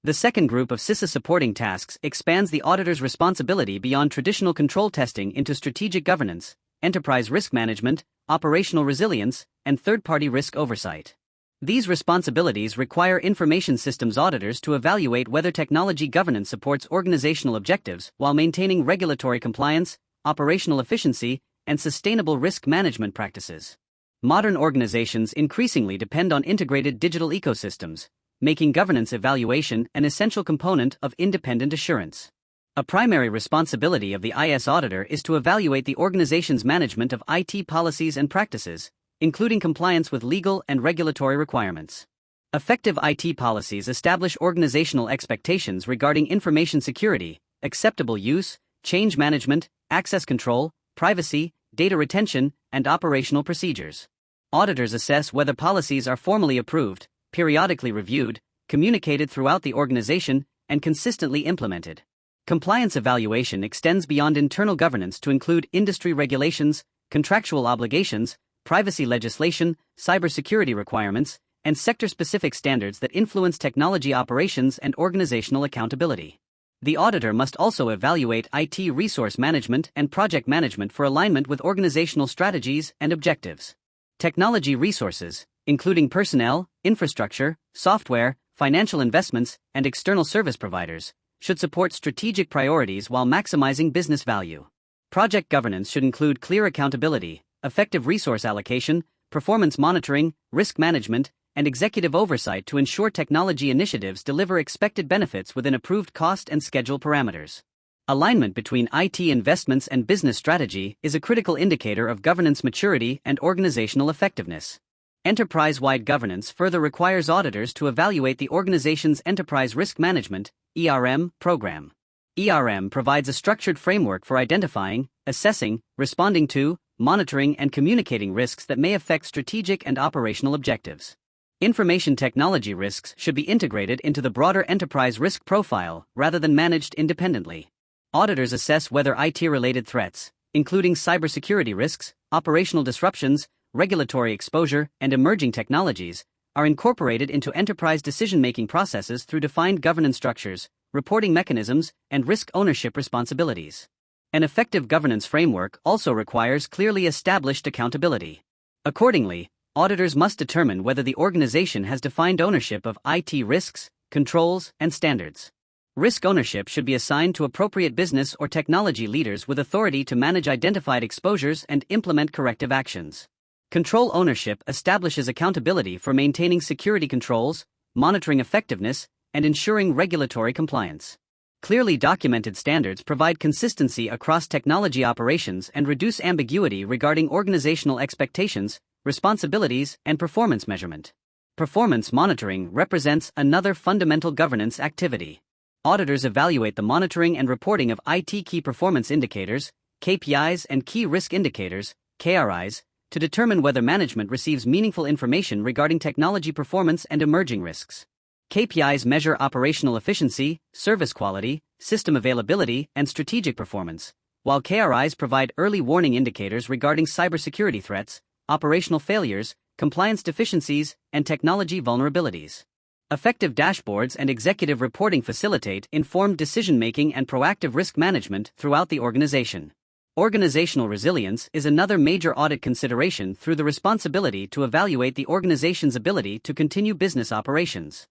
The second group of CISA supporting tasks expands the auditor's responsibility beyond traditional control testing into strategic governance, enterprise risk management, operational resilience, and third-party risk oversight. These responsibilities require information systems auditors to evaluate whether technology governance supports organizational objectives while maintaining regulatory compliance, operational efficiency, and sustainable risk management practices. Modern organizations increasingly depend on integrated digital ecosystems, making governance evaluation an essential component of independent assurance. A primary responsibility of the IS auditor is to evaluate the organization's management of IT policies and practices, including compliance with legal and regulatory requirements. Effective IT policies establish organizational expectations regarding information security, acceptable use, change management, access control, privacy, data retention, and operational procedures. Auditors assess whether policies are formally approved, periodically reviewed, communicated throughout the organization, and consistently implemented. Compliance evaluation extends beyond internal governance to include industry regulations, contractual obligations, privacy legislation, cybersecurity requirements, and sector-specific standards that influence technology operations and organizational accountability. The auditor must also evaluate IT resource management and project management for alignment with organizational strategies and objectives. Technology resources, including personnel, infrastructure, software, financial investments, and external service providers, should support strategic priorities while maximizing business value. Project governance should include clear accountability, effective resource allocation, performance monitoring, risk management, and executive oversight to ensure technology initiatives deliver expected benefits within approved cost and schedule parameters. Alignment between IT investments and business strategy is a critical indicator of governance maturity and organizational effectiveness. Enterprise-wide governance further requires auditors to evaluate the organization's enterprise risk management ERM program. ERM provides a structured framework for identifying, assessing, responding to, monitoring, and communicating risks that may affect strategic and operational objectives. Information technology risks should be integrated into the broader enterprise risk profile rather than managed independently. Auditors assess whether IT-related threats, including cybersecurity risks, operational disruptions, regulatory exposure, and emerging technologies, are incorporated into enterprise decision-making processes through defined governance structures, reporting mechanisms, and risk ownership responsibilities. An effective governance framework also requires clearly established accountability. Accordingly, auditors must determine whether the organization has defined ownership of IT risks, controls, and standards. Risk ownership should be assigned to appropriate business or technology leaders with authority to manage identified exposures and implement corrective actions. Control ownership establishes accountability for maintaining security controls, monitoring effectiveness, and ensuring regulatory compliance. Clearly documented standards provide consistency across technology operations and reduce ambiguity regarding organizational expectations, responsibilities, and performance measurement. Performance monitoring represents another fundamental governance activity. Auditors evaluate the monitoring and reporting of IT key performance indicators, KPIs, and key risk indicators, KRIs, to determine whether management receives meaningful information regarding technology performance and emerging risks. KPIs measure operational efficiency, service quality, system availability, and strategic performance, while KRIs provide early warning indicators regarding cybersecurity threats, operational failures, compliance deficiencies, and technology vulnerabilities. Effective dashboards and executive reporting facilitate informed decision-making and proactive risk management throughout the organization. Organizational resilience is another major audit consideration through the responsibility to evaluate the organization's ability to continue business operations.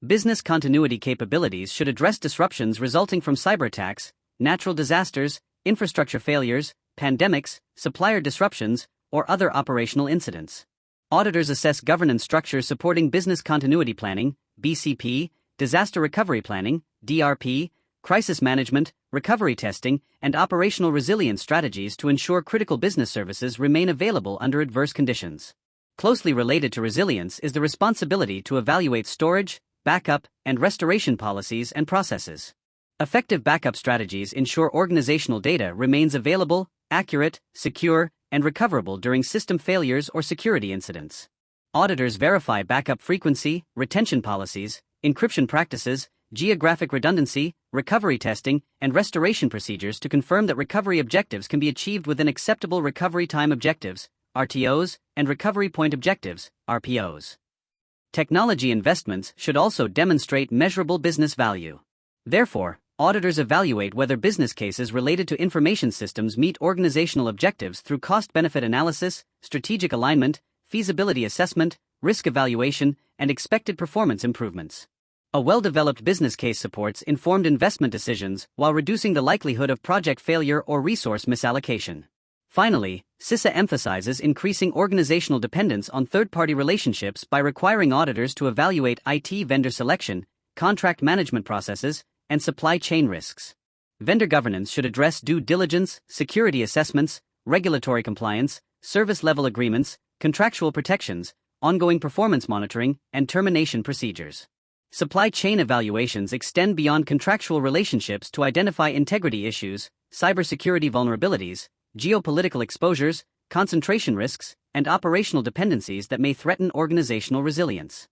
Business continuity capabilities should address disruptions resulting from cyberattacks, natural disasters, infrastructure failures, pandemics, supplier disruptions, or other operational incidents. Auditors assess governance structures supporting business continuity planning, BCP, disaster recovery planning, DRP, crisis management, recovery testing, and operational resilience strategies to ensure critical business services remain available under adverse conditions. Closely related to resilience is the responsibility to evaluate storage, backup, and restoration policies and processes. Effective backup strategies ensure organizational data remains available, accurate, secure, and recoverable during system failures or security incidents. Auditors verify backup frequency, retention policies, encryption practices, geographic redundancy, recovery testing, and restoration procedures to confirm that recovery objectives can be achieved within acceptable recovery time objectives, RTOs, and recovery point objectives, RPOs. Technology investments should also demonstrate measurable business value. Therefore, auditors evaluate whether business cases related to information systems meet organizational objectives through cost-benefit analysis, strategic alignment, feasibility assessment, risk evaluation, and expected performance improvements. A well-developed business case supports informed investment decisions while reducing the likelihood of project failure or resource misallocation. Finally, CISA emphasizes increasing organizational dependence on third-party relationships by requiring auditors to evaluate IT vendor selection, contract management processes, and supply chain risks. Vendor governance should address due diligence, security assessments, regulatory compliance, service level agreements, contractual protections, ongoing performance monitoring, and termination procedures. Supply chain evaluations extend beyond contractual relationships to identify integrity issues, cybersecurity vulnerabilities, geopolitical exposures, concentration risks, and operational dependencies that may threaten organizational resilience.